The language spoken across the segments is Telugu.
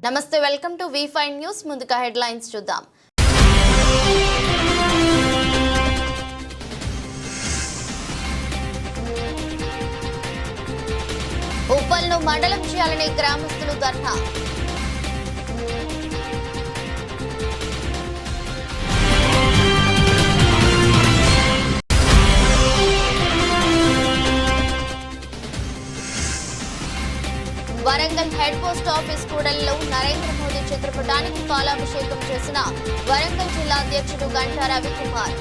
నమస్తే, వెల్కమ్ టు V5 న్యూస్. ముందుగా హెడ్లైన్స్ చూద్దాం. ఉప్పల్ను మండలం చేయాలని గ్రామస్తులు ధర్నా. వరంగల్ హెడ్ పోస్ట్ ఆఫీస్ కూడలిలో నరేంద్ర మోదీ చిత్రపటానికి పాలాభిషేకం చేసిన వరంగల్ జిల్లా అధ్యక్షుడు గంటా రవికుమార్.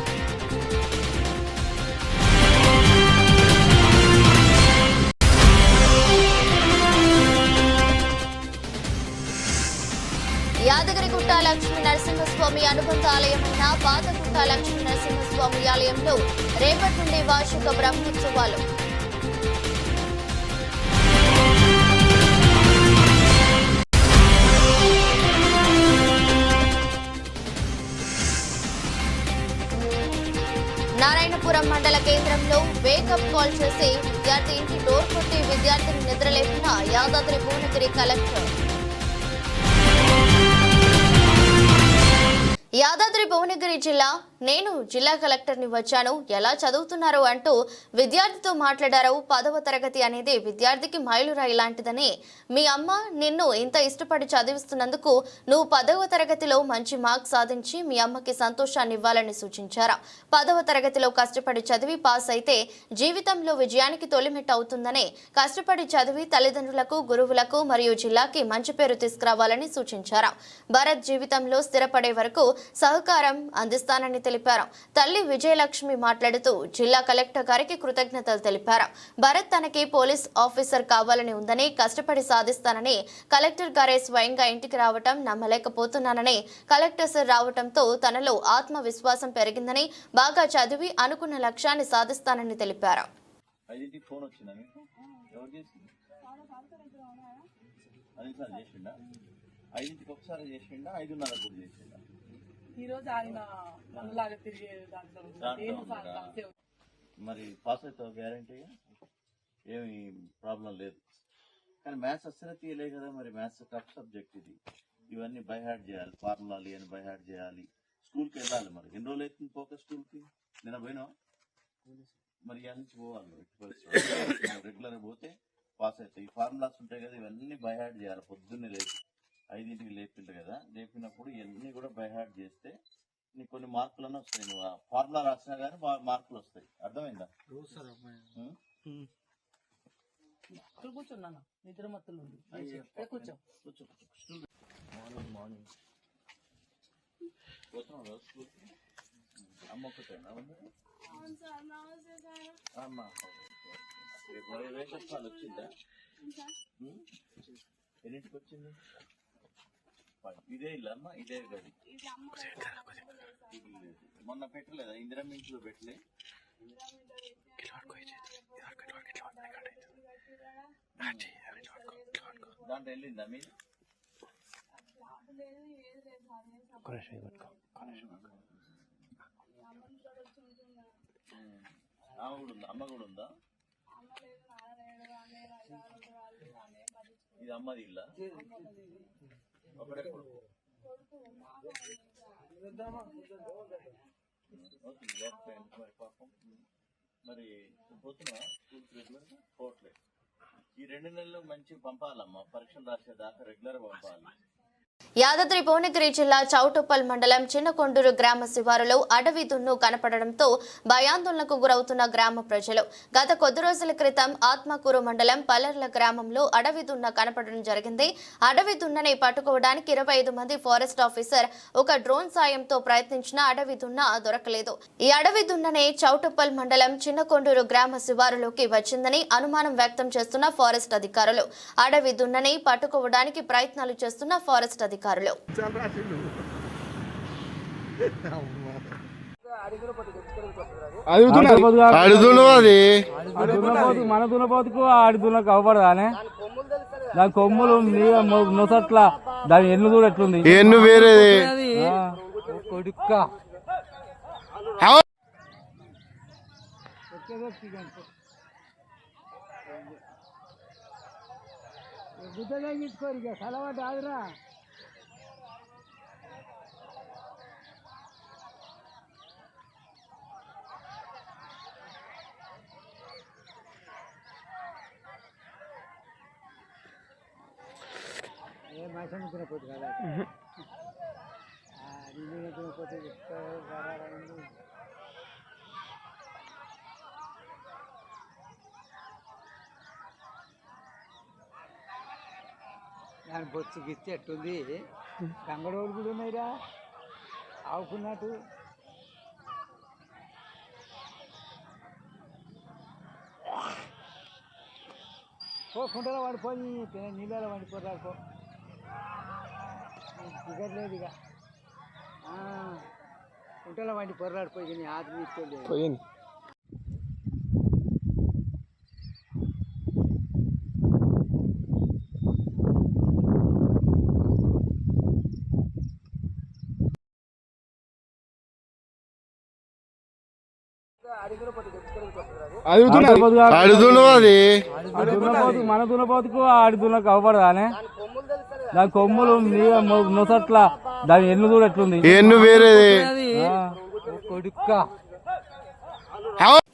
యాదగిరిగుట్ట లక్ష్మీ నరసింహస్వామి అనుబంధ ఆలయమైన పాతగుట్ట లక్ష్మీ నరసింహస్వామి ఆలయంలో రేపటి నుండి వార్షిక బ్రహ్మోత్సవాలు. నారాయణపురం మండల కేంద్రంలో వేకప్ కాల్ చేసి విద్యార్థి ఇంటి డోర్ కొట్టి విద్యార్థిని నిద్రలేపిన యాదాద్రి భువనగిరి కలెక్టర్. యాదాద్రి భువనగిరి జిల్లా నేను జిల్లా కలెక్టర్ని వచ్చాను, ఎలా చదువుతున్నారు అంటూ విద్యార్థితో మాట్లాడారు. 10వ తరగతి అనేది విద్యార్థికి మైలురాయి లాంటిదని, మీ అమ్మ నిన్ను ఇంత ఇష్టపడి చదివిస్తున్నందుకు నువ్వు 10వ తరగతిలో మంచి మార్క్స్ సాధించి మీ అమ్మకి సంతోషాన్ని ఇవ్వాలని సూచించారు. 10వ తరగతిలో కష్టపడి చదివి పాస్ అయితే జీవితంలో విజయానికి తొలిమెట్టు అవుతుందని, కష్టపడి చదివి తల్లిదండ్రులకు, గురువులకు మరియు జిల్లాకి మంచి పేరు తీసుకురావాలని సూచించారు. భరత్ జీవితంలో స్థిరపడే వరకు సహకారం అందిస్తానని తెలిపారు. తల్లి విజయలక్ష్మి మాట్లాడుతూ జిల్లా కలెక్టర్ గారికి కృతజ్ఞతలు తెలిపారు. భరత్ తనకి పోలీస్ ఆఫీసర్ కావాలని ఉందని, కష్టపడి సాధిస్తానని కలెక్టర్ గారే స్వయంగా ఇంటికి రావటం నమ్మలేకపోతున్నానని, కలెక్టర్ సార్ రావటంతో తనలో ఆత్మవిశ్వాసం పెరిగిందని, బాగా చదివి అనుకున్న లక్ష్యాన్ని సాధిస్తానని తెలిపారు. మరి పాస్ అవుతావు గ్యారంటీగా, ఏమి ప్రాబ్లం లేదు. కానీ మ్యాథ్స్ అసలు తీయలే కదా, మరి మ్యాథ్స్ టఫ్ సబ్జెక్ట్ ఇది. ఇవన్నీ బై హార్ట్ చేయాలి, ఫార్ములాలు అని బై హార్ట్ చేయాలి. స్కూల్కి వెళ్ళాలి. మరి ఎన్ని రోజులు అవుతుంది పోక స్కూల్కి? నిన్న పోయినావు, మరి ఇవాళ నుంచి పోవాలి. రెగ్యులర్గా పోతే పాస్ అవుతాయి. ఈ ఫార్ములాస్ ఉంటాయి కదా, ఇవన్నీ బై హార్ట్ చేయాలి. పొద్దున్నే లేచి 5ంటికి లేపిండు కదా, లేపినప్పుడు ఇవన్నీ కూడా బై హార్ట్ చేస్తే నీకు కొన్ని మార్కులన్నీ వస్తాయి. నువ్వు ఫార్ములా రాసినా కానీ మార్కులు వస్తాయి. అర్థమైందా? కూర్చున్నా నిద్ర మత్తులు కూర్చో. మార్నింగ్ పోతున్నావు స్కూల్కి? అమ్మ ఒకటేనా అమ్మ? వేసప్పాలు వచ్చిందా? ఎన్నింటికి వచ్చింది? ఇదే ఇల్లు అమ్మ, ఇదే గది. మొన్న పెట్టలేదా? ఇందిరా ఇంట్లో పెట్టలే? దాంట్లో వెళ్ళిందా మీరు? అమ్మ కూడా ఉందా? ఇది అమ్మది ఇల్లా? మరి పోతున్నా స్కూల్కి పోవట్లేదు. ఈ 2 నెలలు మంచి పంపాలమ్మా, పరీక్షలు రాసేదాకా రెగ్యులర్ పంపాలి. యాదాద్రి భువనగిరి జిల్లా చౌటుప్పల్ మండలం చిన్నకొండూరు గ్రామ శివారులో అడవి దున్ను కనపడడంతో భయాందోళనకు గురవుతున్న గ్రామ ప్రజలు. గత కొద్ది రోజుల క్రితం ఆత్మకూరు మండలం పల్లర్ల గ్రామంలో అడవి దున్న కనపడడం జరిగింది. అడవి దున్నని పట్టుకోవడానికి 25 మంది ఫారెస్ట్ ఆఫీసర్ ఒక డ్రోన్ సాయంతో ప్రయత్నించినా అడవి దున్న దొరకలేదు. ఈ అడవి దున్ననే చౌటుప్పల్ మండలం చిన్నకొండూరు గ్రామ శివారులోకి వచ్చిందని అనుమానం వ్యక్తం చేస్తున్న ఫారెస్ట్ అధికారులు. అడవి దున్నని పట్టుకోవడానికి ప్రయత్నాలు చేస్తున్న ఫారెస్ట్ అధికారులు. మన దున్నపోతుకు ఆడి దున్నకు అవ్వబడదానే, దాని కొమ్ములు నొసట్ల, దాని ఎన్ను కూడా ఎట్లుంది, ఎన్ను వేరే గుడ్డ తగ్గించుకోరు, ఇక సలవాటు ఆదురా. దాని బొచ్చు గిచ్చి ఎట్టుంది గంగడోడు కూడా ఉన్నాయిరా ఆవుకున్నట్టు కుంటలో పడిపోయి నీళ్ళలో పడిపోతారు పో దిగట్లేదు ఇక కుంటలో వండి పొర్రాడిపోయి నీ ఆత్మ తీసుకోలేదు. మన దున్నపోతుకు ఆడి దున్నకు అవ్వబడదానే దాని కొమ్ములు నొసట్ల దాని ఎన్ను కూడా ఎట్లుంది ఎన్ను వేరే కొడుక్క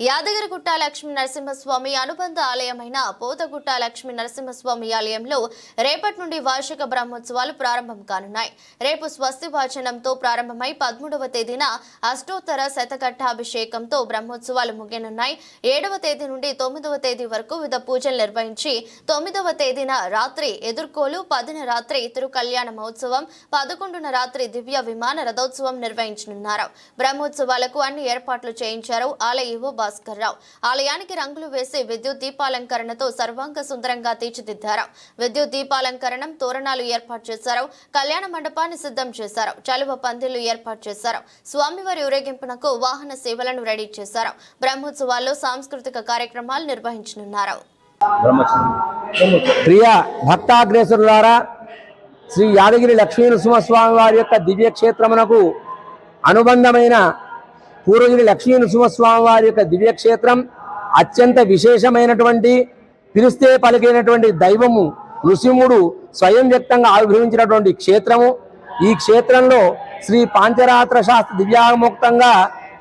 యాదగిరిగుట్ట లక్ష్మీ నరసింహస్వామి అనుబంధ ఆలయమైన పోతగుట్ట లక్ష్మీ నరసింహస్వామి ఆలయంలో రేపటి నుండి వార్షిక బ్రహ్మోత్సవాలు ప్రారంభం కానున్నాయి. రేపు స్వస్తి వాచనంతో ప్రారంభమై 13వ తేదీన అష్టోత్తర శతఘట్టాభిషేకంతో బ్రహ్మోత్సవాలు ముగియనున్నాయి. 7వ తేదీ నుండి 9వ తేదీ వరకు వివిధ పూజలు నిర్వహించి 9వ తేదీన రాత్రి ఎదుర్కోలు, 10న రాత్రి తిరుకల్యాణ మహోత్సవం, 11న రాత్రి దివ్య విమాన రథోత్సవం నిర్వహించనున్నారు. బ్రహ్మోత్సవాలకు అన్ని ఏర్పాట్లు చేయించారు ఆలయ భాస్కర్ రావు. ఆలయానికి రంగులు వేసి విద్యుత్ దీపాలంకరణతో సర్వాంగ సుందరంగా తీర్చిదిద్దారు. విద్యుత్ దీపాలంకరణం, తోరణాలు ఏర్పాటు చేశారు. కళ్యాణ మండపాన్ని సిద్ధం చేశారు. చలువ పందిళ్లు ఏర్పాటు చేశారు. స్వామివారి ఊరేగింపునకు వాహన సేవలను రెడీ చేశారు. బ్రహ్మోత్సవాల్లో సాంస్కృతిక కార్యక్రమాలు నిర్వహించనున్నారు. ప్రియ భక్తాగ్రేసులారా, శ్రీ యాదగిరి లక్ష్మీ నరసింహస్వామి వారి యొక్క దివ్యక్షేత్రమునకు అనుబంధమైన పూర్వగిరి లక్ష్మీ నరసింహస్వామి వారి యొక్క దివ్యక్షేత్రం అత్యంత విశేషమైనటువంటి, పిలిస్తే పలికినటువంటి దైవము నృసింహుడు స్వయం వ్యక్తంగా ఆవిర్భవించినటువంటి క్షేత్రము. ఈ క్షేత్రంలో శ్రీ పాంచరాత్ర శాస్త్ర దివ్యాముక్తంగా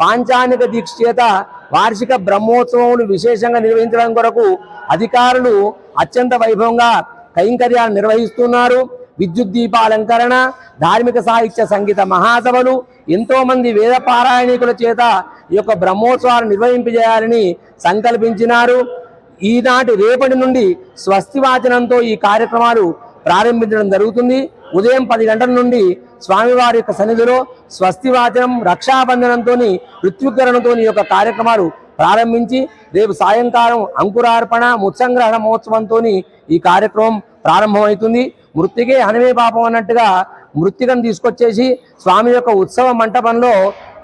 పాంచానిక దీక్ష చేత వార్షిక బ్రహ్మోత్సవములు విశేషంగా నిర్వహించడం కొరకు అధికారులు అత్యంత వైభవంగా కైంకర్యాలు నిర్వహిస్తున్నారు. విద్యుత్ దీపాలంకరణ, ధార్మిక సాహిత్య సంగీత మహాసభలు, ఎంతో మంది వేద పారాయణికుల చేత ఈ యొక్క బ్రహ్మోత్సవాలు నిర్వహింపజేయాలని సంకల్పించినారు. ఈనాటి రేపటి నుండి స్వస్తి వాచనంతో ఈ కార్యక్రమాలు ప్రారంభించడం జరుగుతుంది. ఉదయం 10 గంటల నుండి స్వామివారి యొక్క సన్నిధిలో స్వస్తి వాచనం, రక్షాబంధనంతో, ఋత్వికరణతో ఈ యొక్క కార్యక్రమాలు ప్రారంభించి రేపు సాయంకాలం అంకురార్పణ, ముత్సంగ్రహణ మహోత్సవంతో ఈ కార్యక్రమం ప్రారంభమవుతుంది. మృత్తికే హనమే పాపం అన్నట్టుగా మృత్తికను తీసుకొచ్చేసి స్వామి యొక్క ఉత్సవ మంటపంలో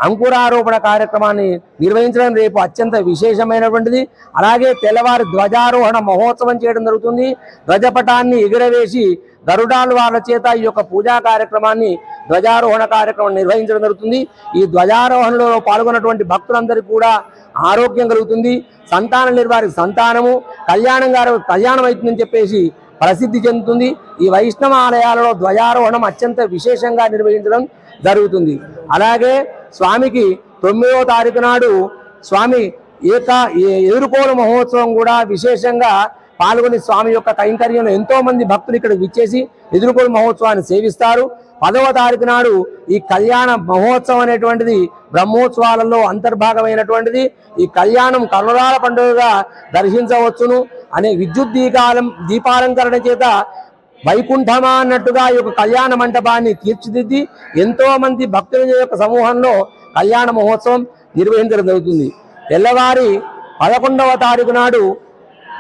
అంకురారోపణ కార్యక్రమాన్ని నిర్వహించడం రేపు అత్యంత విశేషమైనటువంటిది. అలాగే తెల్లవారి ధ్వజారోహణ మహోత్సవం చేయడం జరుగుతుంది. ధ్వజపటాన్ని ఎగురవేసి గరుడాల వాళ్ళ చేత ఈ యొక్క పూజా కార్యక్రమాన్ని, ధ్వజారోహణ కార్యక్రమం నిర్వహించడం జరుగుతుంది. ఈ ధ్వజారోహణలో పాల్గొన్నటువంటి భక్తులందరికీ కూడా ఆరోగ్యం కలుగుతుంది. సంతానం లేని వారికి సంతానము, కళ్యాణం అవుతుందని చెప్పేసి ప్రసిద్ధి చెందుతుంది. ఈ వైష్ణవ ఆలయాలలో ధ్వజారోహణం అత్యంత విశేషంగా నిర్వహించడం జరుగుతుంది. అలాగే స్వామికి 9వ తారీఖు నాడు స్వామి ఎదుర్కోలు మహోత్సవం కూడా విశేషంగా పాల్గొని స్వామి యొక్క కైంకర్యంలో ఎంతో మంది భక్తులు ఇక్కడ విచ్చేసి ఎదుర్కోలు మహోత్సవాన్ని సేవిస్తారు. 10వ తారీఖు నాడు ఈ కళ్యాణ మహోత్సవం అనేటువంటిది బ్రహ్మోత్సవాలలో అంతర్భాగమైనటువంటిది. ఈ కళ్యాణం కర్ణాల పండుగగా దర్శించవచ్చును అనే విద్యుత్ దీపాలంకరణ చేత వైకుంఠమా అన్నట్టుగా ఈ యొక్క కళ్యాణ మంటపాన్ని తీర్చిదిద్ది ఎంతో మంది భక్తుల యొక్క సమూహంలో కళ్యాణ మహోత్సవం నిర్వహించడం జరుగుతుంది. తెల్లవారి 11వ తారీఖు నాడు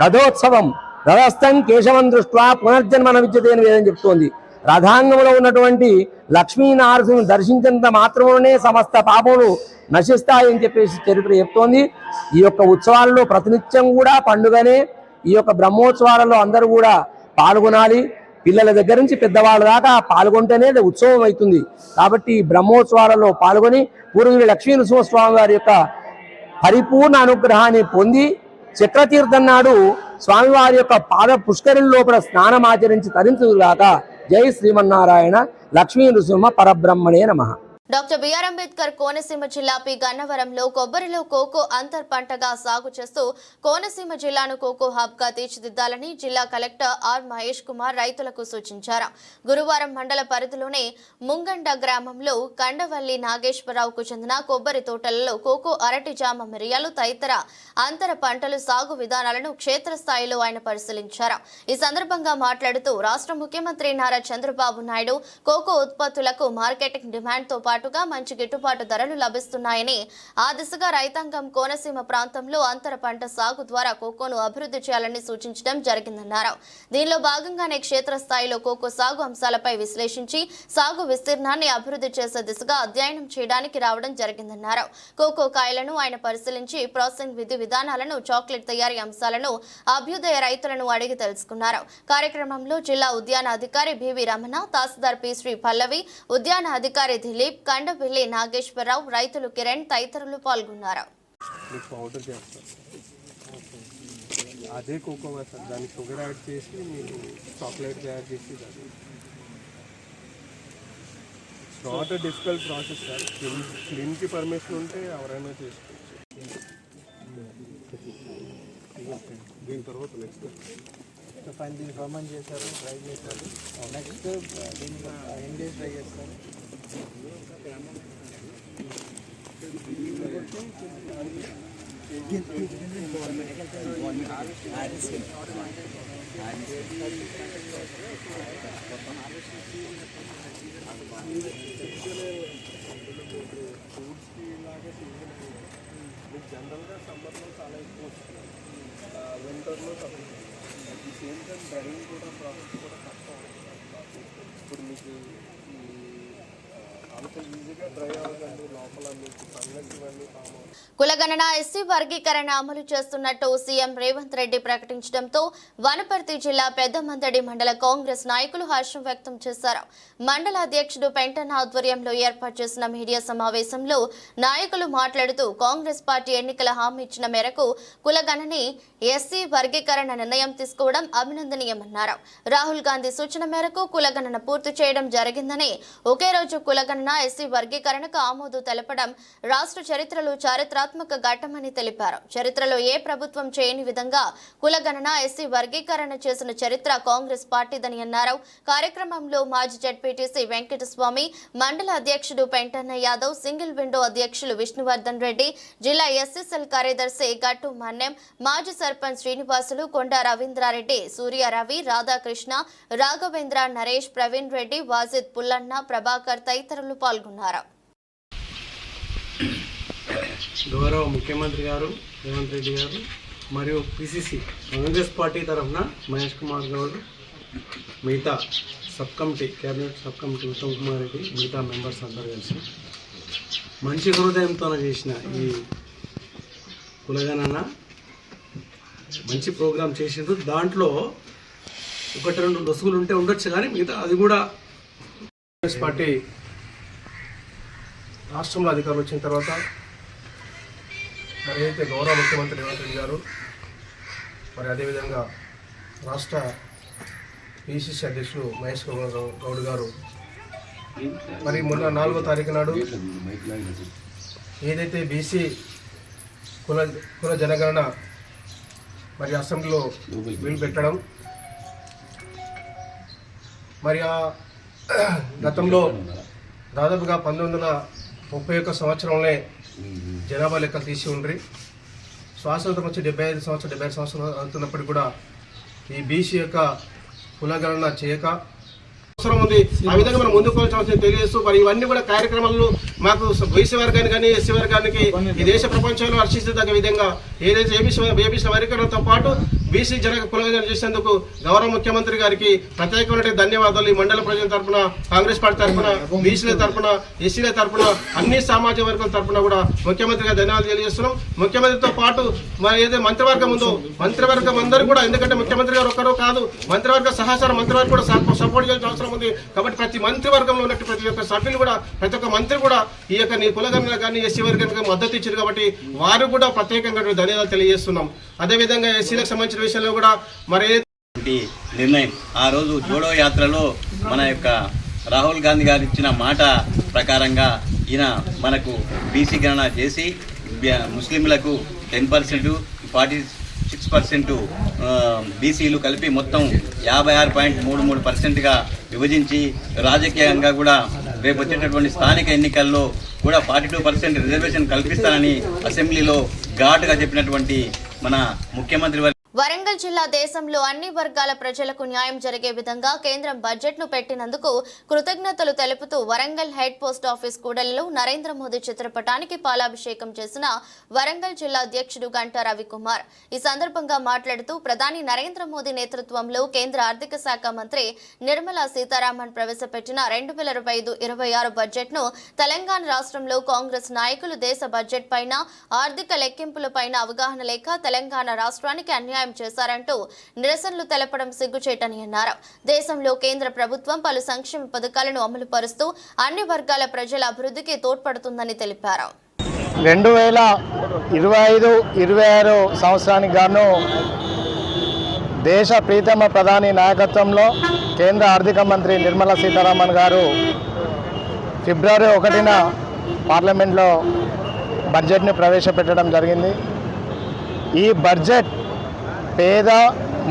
రథోత్సవం, రథస్థం కేశవం దృష్ట్యా పునర్జన్మన విద్యతే అని వేదం చెప్తోంది. రథాంగంలో ఉన్నటువంటి లక్ష్మీనారసింహుని దర్శించినంత మాత్రమే సమస్త పాపములు నశిస్తాయని చెప్పేసి చరిత్ర చెప్తోంది. ఈ యొక్క ఉత్సవాలలో ప్రతినిత్యం కూడా పండుగనే. ఈ యొక్క బ్రహ్మోత్సవాలలో అందరూ కూడా పాల్గొనాలి. పిల్లల దగ్గర నుంచి పెద్దవాళ్ళ దాకా పాల్గొంటేనే ఉత్సవం అవుతుంది. కాబట్టి ఈ బ్రహ్మోత్సవాలలో పాల్గొని పూర్వగిరి లక్ష్మీ నరసింహస్వామి వారి యొక్క పరిపూర్ణ అనుగ్రహాన్ని పొంది చక్రతీర్థం నాడు స్వామివారి యొక్క పాద పుష్కరిణి లోపల స్నానం ఆచరించి తరించుగాక. జై శ్రీమన్నారాయణ. లక్ష్మీ నృసింహ పరబ్రహ్మణే నమః. డాక్టర్ బిఆర్ అంబేద్కర్ కోనసీమ జిల్లా పి గన్నవరంలో కొబ్బరిలో కోకో అంతర్ పంటగా సాగు చేస్తూ కోనసీమ జిల్లాను కోకో హబ్ గా తీర్చిదిద్దాలని జిల్లా కలెక్టర్ ఆర్ మహేష్ కుమార్ రైతులకు సూచించారు. గురువారం మండల పరిధిలోని ముంగండ గ్రామంలో కండవల్లి నాగేశ్వరరావుకు చెందిన కొబ్బరి తోటలలో కోకో, అరటి, జామ, మిరియాలు తదితర అంతర పంటలు సాగు విధానాలను క్షేత్రస్థాయిలో ఆయన పరిశీలించారు. ఈ సందర్భంగా మాట్లాడుతూ రాష్ట్ర ముఖ్యమంత్రి నారా చంద్రబాబు నాయుడు కోకో ఉత్పత్తులకు మార్కెటింగ్ డిమాండ్తో పాటుగా మంచి గిట్టుబాటు ధరలు లభిస్తున్నాయని, ఆ దిశగా రైతాంగం కోనసీమ ప్రాంతంలో అంతర పంట సాగు ద్వారా కోకోను అభివృద్ధి చేయాలని సూచించడం జరిగిందన్నారు. దీనిలో భాగంగానే క్షేత్రస్థాయిలో కోకో సాగు అంశాలపై విశ్లేషించి సాగు విస్తీర్ణాన్ని అభివృద్ధి చేసే దిశగా అధ్యయనం చేయడానికి రావడం జరిగిందన్నారు. కోకో కాయలను ఆయన పరిశీలించి ప్రాసెసింగ్ విధి విధానాలను, చాక్లెట్ తయారీ అంశాలను అభ్యుదయ రైతులను అడిగి తెలుసుకున్నారు. కార్యక్రమంలో జిల్లా ఉద్యాన అధికారి బివి రమణ, తహసీల్దార్ పి శ్రీ పల్లవి, ఉద్యాన అధికారి దిలీప్, కండబిల్లి నాగేశ్వరరావు, రైతులు కిరణ్ తదితరులు పాల్గొన్నారు. అదే కోకో సార్, దానికి షుగర్ యాడ్ చేసి మీరు చాక్లెట్ తయారు చేసి not a difficult process sir. క్లీన్కి పర్మిషన్ ఉంటే ఎవరైనా చేసుకోవచ్చు. దీని తర్వాత నెక్స్ట్ ఫైన్ దీన్ని ఫర్మెంట్ చేశారు, ట్రై చేశారు. నెక్స్ట్ దీన్ని ఎన్ని డేస్ ట్రై చేస్తారు? ఫ్రూట్స్కి ఇలాగే సీజన్ మీకు జనరల్గా సమ్మర్లో చాలా ఎక్కువ వస్తుంది, వింటర్లో తక్కువ. At the same time driving కూడా ప్రాసెస్ కూడా తక్కువ ఉంటుంది. ఇప్పుడు మీకు అంత ఈజీగా డ్రై అవ్వదండి, లోపల మీకు ఫంగస్ ఇవన్నీ ఫామ్ అవుతుంది. కులగణన ఎస్సీ వర్గీకరణ అమలు చేస్తున్నట్టు సీఎం రేవంత్ రెడ్డి ప్రకటించడంతో వనపర్తి జిల్లా పెద్దమందడి మండల కాంగ్రెస్ నాయకులు హర్షం వ్యక్తం చేశారు. మండల అధ్యక్షుడు పెంటన్న ఆధ్వర్యంలో ఏర్పాటు చేసిన మీడియా సమావేశంలో నాయకులు మాట్లాడుతూ కాంగ్రెస్ పార్టీ ఎన్నికల హామీ ఇచ్చిన మేరకు కులగణని ఎస్సీ వర్గీకరణ నిర్ణయం తీసుకోవడం అభినందనీయమన్నారు. రాహుల్ గాంధీ సూచన మేరకు కులగణన పూర్తి చేయడం జరిగిందని, ఒకే రోజు కులగణన ఎస్సీ వర్గీకరణకు ఆమోదు తెలపడం రాష్ట్ర చరిత్రలో చారిత్రాత్మక ఘట్టమని తెలిపారు. చరిత్రలో ఏ ప్రభుత్వం చేయని విధంగా కులగణన ఎస్సీ వర్గీకరణ చేసిన చరిత్ర కాంగ్రెస్ పార్టీదని అన్నారు. కార్యక్రమంలో మాజీ జడ్పీటీసీ వెంకటస్వామి, మండల అధ్యక్షుడు పెంటన్న యాదవ్, సింగిల్ విండో అధ్యక్షులు విష్ణువర్ధన్ రెడ్డి, జిల్లా ఎస్ఎస్ఎల్ కార్యదర్శి గట్టు మన్నెం, మాజీ సర్పంచ్ శ్రీనివాసులు, కొండ రవీంద్రారెడ్డి, సూర్య రవి, రాధాకృష్ణ, రాఘవేంద్ర, నరేష్, ప్రవీణ్ రెడ్డి, వాజిద్, పుల్లన్న, ప్రభాకర్ తదితరులు పాల్గొన్నారు. గౌరవ ముఖ్యమంత్రి గారు రేవంత్ రెడ్డి గారు మరియు పిసిసి కాంగ్రెస్ పార్టీ తరఫున మహేష్ కుమార్ గౌడ్, మిగతా sub committee, cabinet sub committee Uttam Kumar Reddy, మిగతా మెంబర్స్ అందరూ కలిసి మంచి హృదయంతో చేసిన ఈ కులగణన మంచి ప్రోగ్రాం చేసిండ్రు. దాంట్లో 1-2 లొసుగులు ఉంటే ఉండొచ్చు, కానీ మిగతా అది కూడా కాంగ్రెస్ పార్టీ రాష్ట్రంలో అధికారులు వచ్చిన తర్వాత మరి అయితే గౌరవ ముఖ్యమంత్రి రేవంత్ రెడ్డి గారు, మరి అదేవిధంగా రాష్ట్ర పిసిసి అధ్యక్షుడు మహేష్ గౌడ్ గారు మరి మొన్న 4వ తారీఖు నాడు ఏదైతే బీసీ కుల జనగణన మరి అసెంబ్లీలో బిల్ పెట్టడం, మరి ఆ గతంలో దాదాపుగా 1931 సంవత్సరంలో జనాభా లెక్కలు తీసి ఉండ్రి. స్వాతంత్రం వచ్చి 75 సంవత్సరాలు అవుతున్నప్పటికీ కూడా ఈ బీసీ యొక్క కులగణన చేయక అవసరం ఉంది. ఆ విధంగా మనం ముందుకు వచ్చాల్సింది తెలియజేస్తూ మరి ఇవన్నీ కూడా కార్యక్రమాలు మాకు బీసీ వర్గానికి కానీ ఎస్సీ వర్గానికి ఈ దేశ ప్రపంచంలో హర్షించదగ్గ విధంగా ఏదైతే ఏబీసీ వర్గీకరణతో పాటు బీసీ కులగణన చేసేందుకు గౌరవ ముఖ్యమంత్రి గారికి ప్రత్యేకమైన ధన్యవాదాలు. ఈ మండల ప్రజల తరఫున, కాంగ్రెస్ పార్టీ తరఫున, బీసీల తరఫున, ఎస్సీల తరఫున, అన్ని సామాజిక వర్గాల తరఫున కూడా ముఖ్యమంత్రి గారు ధన్యవాదాలు తెలియజేస్తున్నాం. ముఖ్యమంత్రితో పాటు మరి ఏదైతే మంత్రివర్గం ఉందో మంత్రివర్గం అందరూ కూడా, ఎందుకంటే ముఖ్యమంత్రి గారు ఒక్కరూ కాదు, మంత్రివర్గ సహచార మంత్రివర్గం కూడా సపోర్ట్ చేయాల్సిన అవసరం ఉంది. కాబట్టి ప్రతి మంత్రివర్గంలో ఉన్నట్టు ప్రతి ఒక్క సభ్యులు కూడా, ప్రతి ఒక్క మంత్రి కూడా ఈ యొక్క కులగణన కానీ ఎస్సీ వర్గానికి మద్దతు ఇచ్చారు. కాబట్టి వారు కూడా ప్రత్యేకంగా ధన్యవాదాలు తెలియజేస్తున్నాం. అదేవిధంగా ఎస్సీలకు సంబంధించిన విషయంలో కూడా మరి నిర్ణయం ఆ రోజు జోడో యాత్రలో మన యొక్క రాహుల్ గాంధీ గారు ఇచ్చిన మాట ప్రకారంగా ఈయన మనకు బీసీ గణన చేసి ముస్లింలకు 10%, 46% బీసీలు కలిపి మొత్తం 56.33%గా విభజించి రాజకీయంగా కూడా రేపు వచ్చేటటువంటి స్థానిక ఎన్నికల్లో కూడా 42% రిజర్వేషన్ కల్పిస్తానని అసెంబ్లీలో ఘాటుగా చెప్పినటువంటి మన ముఖ్యమంత్రి వరంగల్ జిల్లా దేశంలో అన్ని వర్గాల ప్రజలకు న్యాయం జరిగే విధంగా కేంద్రం బడ్జెట్ను పెట్టినందుకు కృతజ్ఞతలు తెలుపుతూ వరంగల్ హెడ్ పోస్ట్ ఆఫీస్ కూడలిలో నరేంద్ర మోదీ చిత్రపటానికి పాలాభిషేకం చేసిన వరంగల్ జిల్లా అధ్యక్షుడు గంటా రవికుమార్ ఈ సందర్భంగా మాట్లాడుతూ ప్రధాని నరేంద్ర మోదీ నేతృత్వంలో కేంద్ర ఆర్థిక శాఖ మంత్రి నిర్మలా సీతారామన్ ప్రవేశపెట్టిన 2025-26 బడ్జెట్ను తెలంగాణ రాష్ట్రంలో కాంగ్రెస్ నాయకులు దేశ బడ్జెట్ పైన ఆర్థిక లెక్కింపులపైన అవగాహన లేక తెలంగాణ రాష్ట్రానికి అన్యాయం చేశారంటూ నిరసనలు తెలపడం సిగ్గుచేటని అన్నారు. దేశంలో కేంద్ర ప్రభుత్వం పలు సంక్షేమ పథకాలను అమలు పరుస్తూ అన్ని వర్గాల ప్రజల అభివృద్ధికి తోడ్పడుతుందని తెలిపారు. 2025-26 సంవత్సరానికి గాను దేశ ప్రీతమ ప్రధాని నాయకత్వంలో కేంద్ర ఆర్థిక మంత్రి నిర్మలా సీతారామన్ గారు ఫిబ్రవరి 1న పార్లమెంట్లో బడ్జెట్ని ప్రవేశపెట్టడం జరిగింది. ఈ బడ్జెట్ పేద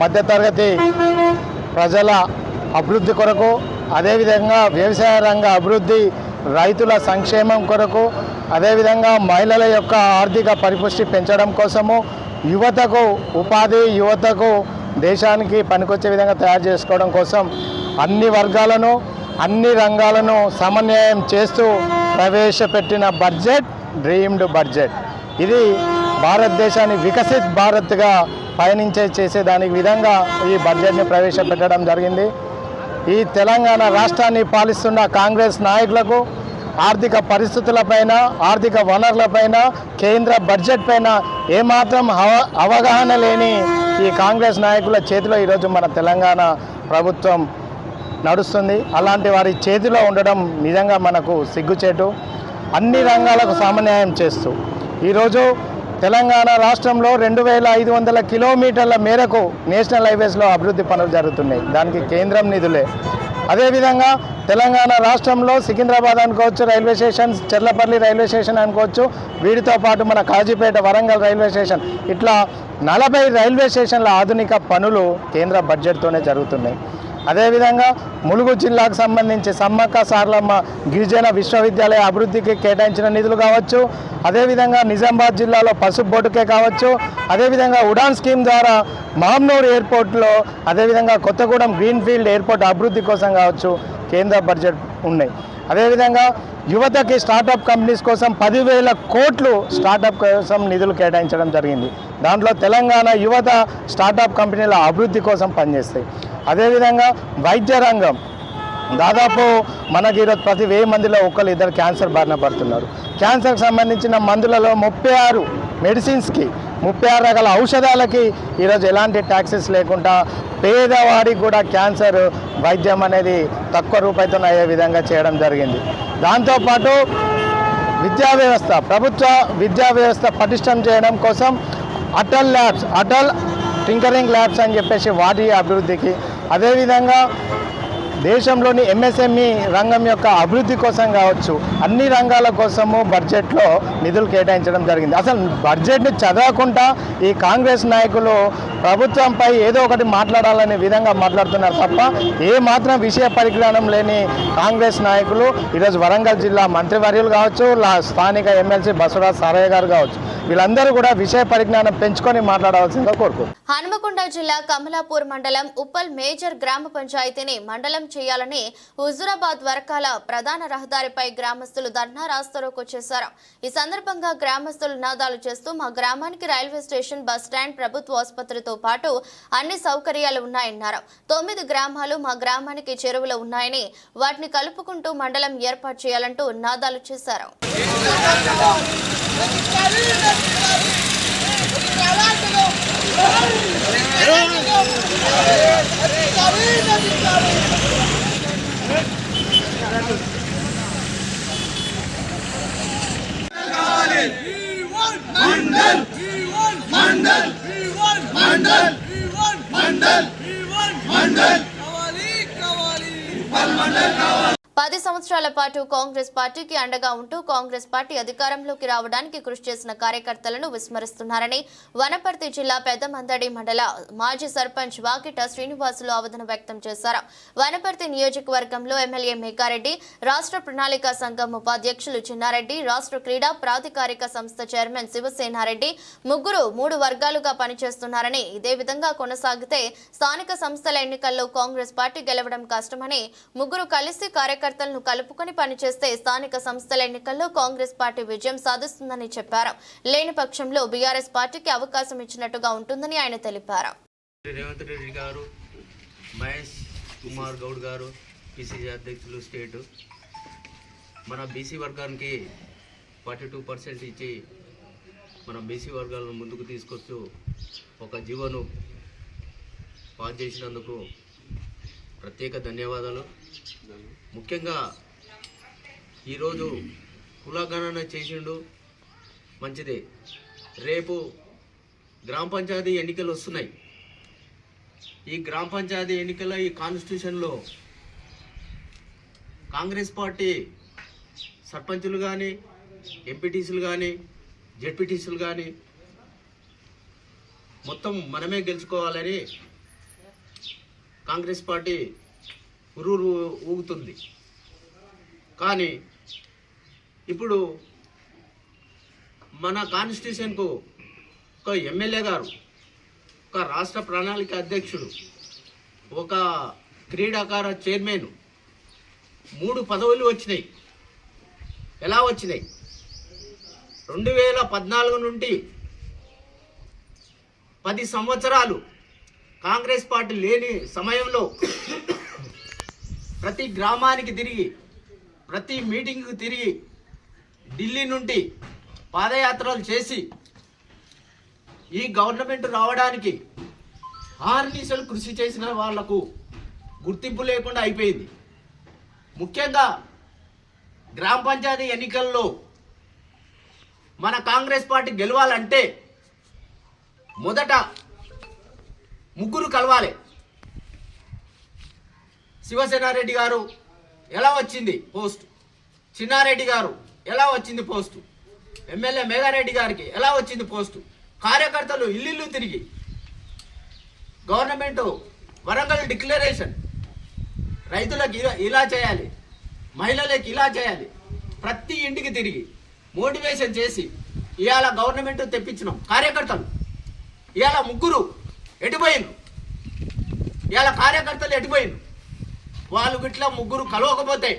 మధ్యతరగతి ప్రజల అభివృద్ధి కొరకు, అదేవిధంగా వ్యవసాయ రంగ అభివృద్ధి, రైతుల సంక్షేమం కొరకు, అదేవిధంగా మహిళల యొక్క ఆర్థిక పరిపుష్టి పెంచడం కోసము, యువతకు ఉపాధి, యువతకు దేశానికి పనికొచ్చే విధంగా తయారు చేసుకోవడం కోసం అన్ని వర్గాలను, అన్ని రంగాలను సమన్వయం చేస్తూ ప్రవేశపెట్టిన బడ్జెట్ డ్రీమ్డ్ బడ్జెట్. ఇది భారతదేశాన్ని వికసిత్ భారత్గా చేసేదానికి విధంగా ఈ బడ్జెట్ని ప్రవేశపెట్టడం జరిగింది. ఈ తెలంగాణ రాష్ట్రాన్ని పాలిస్తున్న కాంగ్రెస్ నాయకులకు ఆర్థిక పరిస్థితులపైన, ఆర్థిక వనరులపైన, కేంద్ర బడ్జెట్ పైన ఏమాత్రం అవగాహన లేని ఈ కాంగ్రెస్ నాయకుల చేతిలో ఈరోజు మన తెలంగాణ ప్రభుత్వం నడుస్తుంది. అలాంటి వారి చేతిలో ఉండడం నిజంగా మనకు సిగ్గుచేటు. అన్ని రంగాలకు సమన్వయం చేస్తూ ఈరోజు తెలంగాణ రాష్ట్రంలో 2500 కిలోమీటర్ల మేరకు నేషనల్ హైవేస్లో అభివృద్ధి పనులు జరుగుతున్నాయి. దానికి కేంద్రం నిధులే. అదేవిధంగా తెలంగాణ రాష్ట్రంలో సికింద్రాబాద్ అనుకోవచ్చు, railway station, Cherlapalli railway station అనుకోవచ్చు, వీటితో పాటు మన కాజీపేట, వరంగల్ రైల్వే స్టేషన్, ఇట్లా 40 రైల్వే స్టేషన్ల ఆధునిక పనులు కేంద్ర బడ్జెట్తోనే జరుగుతున్నాయి. అదేవిధంగా ములుగు జిల్లాకు సంబంధించి సమ్మక్క సారలమ్మ గిరిజన విశ్వవిద్యాలయ అభివృద్ధికి కేటాయించిన నిధులు కావచ్చు, అదేవిధంగా నిజామాబాద్ జిల్లాలో పసుపు బోటుకే కావచ్చు, అదేవిధంగా ఉడాన్ స్కీమ్ ద్వారా మామ్నూర్ ఎయిర్పోర్ట్లో, అదేవిధంగా కొత్తగూడెం గ్రీన్ఫీల్డ్ ఎయిర్పోర్ట్ అభివృద్ధి కోసం కావచ్చు కేంద్ర బడ్జెట్ ఉన్నాయి. అదేవిధంగా యువతకి స్టార్టప్ కంపెనీస్ కోసం 10,000 కోట్లు స్టార్టప్ కోసం నిధులు కేటాయించడం జరిగింది. దాంట్లో తెలంగాణ యువత స్టార్టప్ కంపెనీల అభివృద్ధి కోసం పనిచేస్తాయి. అదేవిధంగా వైద్య రంగం దాదాపు మనకి ఈరోజు ప్రతి 1000 మందిలో 1-2 క్యాన్సర్ బారిన పడుతున్నారు. క్యాన్సర్కి సంబంధించిన మందులలో 36 మెడిసిన్స్కి, 36 రకాల ఔషధాలకి ఈరోజు ఎలాంటి ట్యాక్సెస్ లేకుండా పేదవాడికి కూడా క్యాన్సర్ వైద్యం అనేది తక్కువ రూపాయలతో అయ్యే విధంగా చేయడం జరిగింది. దాంతోపాటు విద్యా వ్యవస్థ, ప్రభుత్వ విద్యా వ్యవస్థ పటిష్టం చేయడం కోసం Atal labs, Atal tinkering labs అని చెప్పేసి వాటి అభివృద్ధికి, అదేవిధంగా దేశంలోని ఎంఎస్ఎంఈ రంగం యొక్క అభివృద్ధి కోసం కావచ్చు, అన్ని రంగాల కోసము బడ్జెట్లో నిధులు కేటాయించడం జరిగింది. అసలు బడ్జెట్ని చదవకుండా ఈ కాంగ్రెస్ నాయకులు ప్రభుత్వంపై ఏదో ఒకటి మాట్లాడాలనే విధంగా మాట్లాడుతున్నారు తప్ప ఏ మాత్రం విషయ పరిజ్ఞానం లేని కాంగ్రెస్ నాయకులు ఈరోజు వరంగల్ జిల్లా మంత్రివర్యులు కావచ్చు, స్థానిక ఎమ్మెల్సీ బసవరాజ్ సారయ్య గారు కావచ్చు, వీళ్ళందరూ కూడా విషయ పరిజ్ఞానం పెంచుకొని మాట్లాడవలసిందిగా కోరుకుంటున్నారు. హనుమకొండ జిల్లా కమలాపూర్ మండలం ఉప్పల్ మేజర్ గ్రామ పంచాయతీని మండలం చేయాలని హుజూరాబాద్ వర్కాల ప్రధాన రహదారిపై గ్రామస్తులు ధర్నా రాస్తారోకో చేశారు. ఈ సందర్భంగా గ్రామస్తులు నినాదాలు చేస్తూ మా గ్రామానికి రైల్వే స్టేషన్, బస్ స్టాండ్, ప్రభుత్వ ఆసుపత్రితో పాటు అన్ని సౌకర్యాలు ఉన్నాయన్నారు. 9 గ్రామాలు మా గ్రామానికి చెరువులు ఉన్నాయని వాటిని కలుపుకుంటూ మండలం ఏర్పాటు చేయాలంటూ నినాదాలు చేశారు. 10 సంవత్సరాల పాటు కాంగ్రెస్ పార్టీకి అండగా ఉంటూ కాంగ్రెస్ పార్టీ అధికారంలోకి రావడానికి కృషి చేసిన కార్యకర్తలను విస్మరిస్తున్నారని వనపర్తి జిల్లా పెద్దమందడి మండల మాజీ సర్పంచ్ వాకిట శ్రీనివాసులు ఆవేదన వ్యక్తం చేశారు. వనపర్తి నియోజకవర్గంలో ఎమ్మెల్యే మేకారెడ్డి, రాష్ట్ర ప్రణాళిక సంఘం ఉపాధ్యక్షులు చిన్నారెడ్డి, రాష్ట్ర క్రీడా ప్రాధికారిక సంస్థ చైర్మన్ శివసేనారెడ్డి ముగ్గురు 3 వర్గాలుగా పనిచేస్తున్నారని, ఇదే విధంగా కొనసాగితే స్థానిక సంస్థల ఎన్నికల్లో కాంగ్రెస్ పార్టీ గెలవడం కష్టమని, ముగ్గురు కలిసి కార్యకర్తలను కలుపుకొని పనిచేస్తే స్థానిక సంస్థల ఎన్నికల్లో కాంగ్రెస్ పార్టీ విజయం సాధిస్తుందని చెప్పారు. లేని పక్షంలో బీఆర్ఎస్ పార్టీకి అవకాశం ఇచ్చినట్టుగా ఉంటుందని ఆయన తెలిపారు. రేవంత్ రెడ్డి గారు, మహేష్ కుమార్ గౌడ్ గారు పిసిసి అధ్యక్షులు స్టేట్ మన బీసీ వర్గానికి 42% ఇచ్చి మన బీసీ వర్గాలను ముందుకు తీసుకొస్తూ ఒక జీవోను పాస్ చేసినందుకు ప్రత్యేక ధన్యవాదాలు. ముఖ్యంగా ఈరోజు కులగణన చేసిండు, మంచిదే. రేపు గ్రామ పంచాయతీ ఎన్నికలు వస్తున్నాయి. ఈ గ్రామ పంచాయతీ ఎన్నికల ఈ కాన్స్టిట్యూషన్లో కాంగ్రెస్ పార్టీ సర్పంచులు కానీ, ఎంపీటీసీలు కానీ, జెడ్పీటీసీలు కానీ మొత్తం మనమే గెలుచుకోవాలని కాంగ్రెస్ పార్టీ ఉరురు ఊగుతుంది. కానీ ఇప్పుడు మన కాన్స్టిట్యూషన్కు ఒక ఎమ్మెల్యే గారు, ఒక రాష్ట్ర ప్రణాళిక అధ్యక్షుడు, ఒక క్రీడాకార చైర్మన్ 3 పదవులు వచ్చినాయి. ఎలా వచ్చినాయి? 2014 నుండి 10 సంవత్సరాలు కాంగ్రెస్ పార్టీ లేని సమయంలో ప్రతి గ్రామానికి తిరిగి, ప్రతి మీటింగ్కి తిరిగి, ఢిల్లీ నుండి పాదయాత్రలు చేసి ఈ గవర్నమెంట్ రావడానికి ఆర్నిసలు కృషి చేసిన వాళ్లకు గుర్తింపు లేకుండా అయిపోయింది. ముఖ్యంగా గ్రామ పంచాయతీ ఎన్నికల్లో మన కాంగ్రెస్ పార్టీ గెలవాలంటే మొదట ముగ్గురు కలవాలి. శివసేనారెడ్డి గారు ఎలా వచ్చింది పోస్ట్, చిన్నారెడ్డి గారు ఎలా వచ్చింది పోస్టు, ఎమ్మెల్యే మేఘారెడ్డి గారికి ఎలా వచ్చింది పోస్టు, కార్యకర్తలు ఇల్లు తిరిగి గవర్నమెంట్ వరంగల్ డిక్లరేషన్, రైతులకు ఇలా చేయాలి, మహిళలకు ఇలా చేయాలి, ప్రతి ఇంటికి తిరిగి మోటివేషన్ చేసి ఇవాళ గవర్నమెంట్ తెప్పించినాం. కార్యకర్తలు ఇవాళ ముగ్గురు ఎటుపోయిండ్రు, ఇవాళ కార్యకర్తలు ఎటుపోయిండ్రు. వాళ్ళు గిట్లా ముగ్గురు కలవకపోతే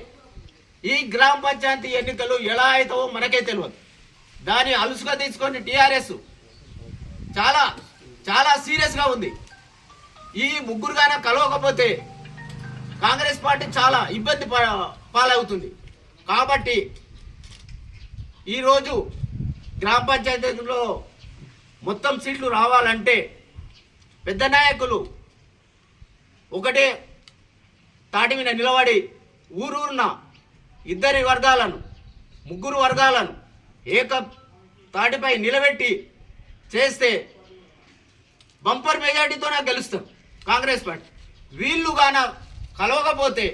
ఈ గ్రామ పంచాయతీ ఎన్నికలు ఎలా అవుతావో మనకే తెలియదు. దాన్ని అలుసుగా తీసుకొని టీఆర్ఎస్ చాలా చాలా సీరియస్గా ఉంది. ఈ ముగ్గురుగానే కలవకపోతే కాంగ్రెస్ పార్టీ చాలా ఇబ్బంది పాలవుతుంది. కాబట్టి ఈరోజు గ్రామ పంచాయతీలో మొత్తం సీట్లు రావాలంటే పెద్ద నాయకులు ఒకటే తాటి మీద నిలబడి ఊరూరున ఇద్దరి వర్గాలను, ముగ్గురు వర్గాలను ఏక తాటిపై నిలబెట్టి చేస్తే బంపర్ మెజార్టీతోనే గెలుస్తాం కాంగ్రెస్ పార్టీ. వీళ్ళు గాన కలవకపోతే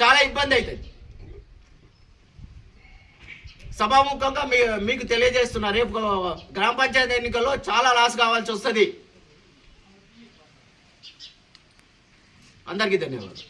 చాలా ఇబ్బంది అవుతుంది. సభాముఖంగా మీకు తెలియజేస్తున్నా, రేపు గ్రామ పంచాయతీ ఎన్నికల్లో చాలా లాస్ కావాల్సి వస్తుంది. అందరికీ ధన్యవాదాలు.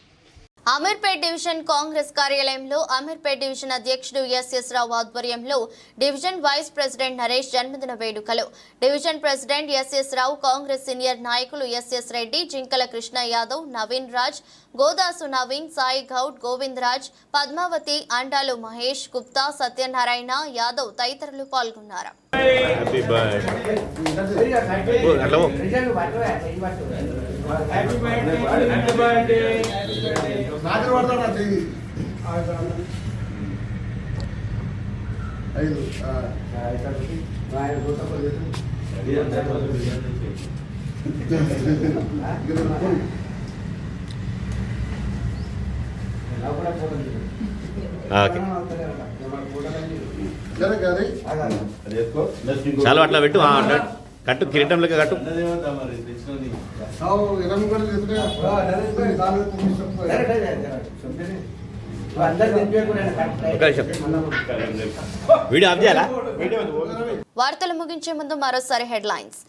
అమీర్పేట్ డివిజన్ కాంగ్రెస్ కార్యాలయంలో అమీర్పేట్ డివిజన్ అధ్యక్షుడు ఎస్ఎస్ రావు ఆధ్వర్యంలో డివిజన్ వైస్ ప్రెసిడెంట్ నరేష్ జన్మదిన వేడుకలు. డివిజన్ ప్రెసిడెంట్ ఎస్ఎస్ రావు, కాంగ్రెస్ సీనియర్ నాయకులు ఎస్ఎస్ రెడ్డి, జింకల కృష్ణ యాదవ్, నవీన్ రాజ్, గోదాసు నవీన్, సాయి గౌడ్, గోవింద్ రాజ్, పద్మావతి, అండాలు మహేష్, గుప్తా, సత్యనారాయణ యాదవ్ తదితరులు పాల్గొన్నారు. చాలా అట్లా పెట్టు. కట్టు కిరీటం లెక్క కట్టు. అన్నదేమంటా మరి తెచ్చుకొని ఒక నిమిషం. వీడియో ఆఫ్ చేయాలా? వార్తలు ముగించే ముందు మరోసారి హెడ్లైన్స్.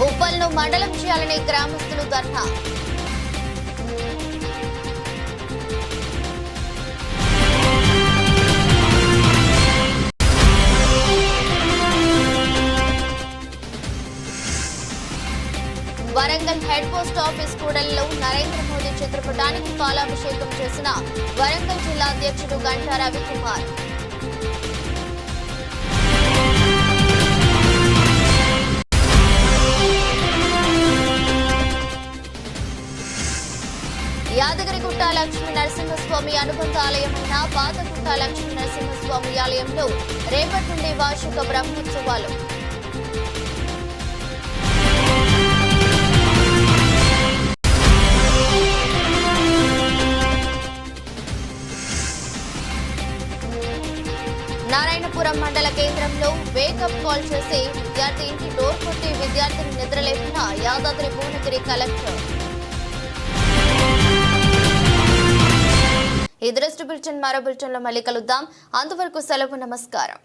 ఉప్పల్ను మండలం చేయాలని గ్రామస్తులు ధర్నా. వరంగల్ హెడ్ పోస్ట్ ఆఫీస్ కూడలిలో నరేంద్ర మోదీ చిత్రపటానికి పాలాభిషేకం చేసిన వరంగల్ జిల్లా అధ్యక్షుడు గంటా రవికుమార్. యాదగిరిగుట్ట లక్ష్మీ నరసింహస్వామి అనుబంధ ఆలయమైన పాతగుట్ట లక్ష్మీ నరసింహస్వామి ఆలయంలో రేపటి నుండి వార్షిక బ్రహ్మోత్సవాలు. నారాయణపురం మండల కేంద్రంలో వేకప్ కాల్ చేసి విద్యార్థి ఇంటి డోర్ కొట్టి విద్యార్థిని నిద్రలేపిన యాదాద్రి భువనగిరి కలెక్టర్. ఈ దృష్టి బులెటిన్ మరో బులెటిన్లో మళ్ళీ కలుద్దాం. అంతవరకు సెలవు. నమస్కారం.